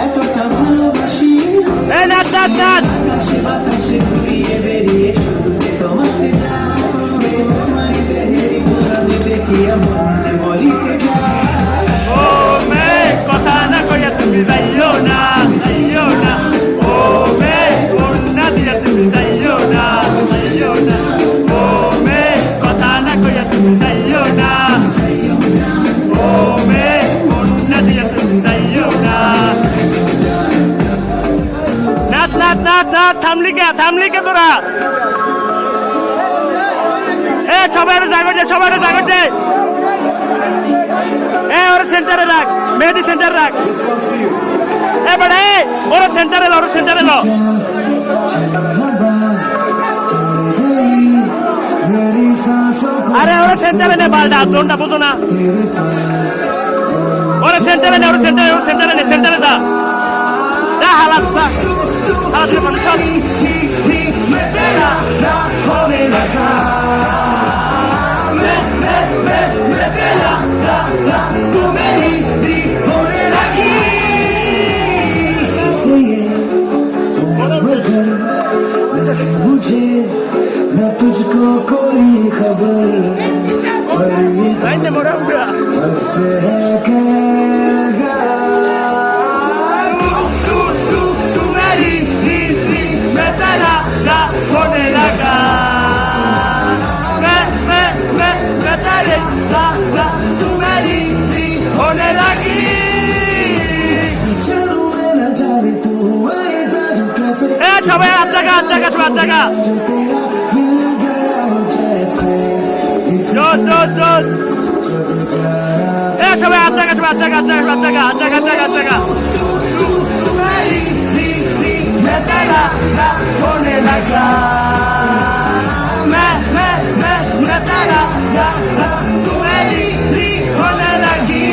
এতটা ভালোবাসি আকাশে বাতাসে ঘুরিয়ে বেরিয়ে শুধু যে তোমাকে তোমারই দেহেরই গোলামি দেখিয়া মন যে বলিতে যায় ও মে কথা না কইয়া তুমি যাইও না ও মে কন্যা দিয়া তুমি যাইও না ও মে কথা না কইয়া তুমি যাইও না ও মে কন্যা দিয়া তুমি যাইও না না থামলি কে তোরা এ সবাই জাগর দে এ ওর সেন্টারে রাখ মেহেদি সেন্টার রাখ এ বড়ে ওর সেন্টারে লো আরে ওর সেন্টারে নে বালটা দোনটা বুঝো না ওর সেন্টারে নে সেন্টারে যা হালাত मुझे न तुझको कोई खबर अब से है कहगा तू मेरी मैं तेरा होने लगा मैं तेरे तू मेरी होने लगी चलूं मैं न जाने तू आए जादू कैसे সবাই হাত টাকা जो तेरा मिल गया हो जैसे জোর जब जाना সবাই হাত টাকা मैं तेरा होने लगा मैं तेरा तू मेरी होने लगी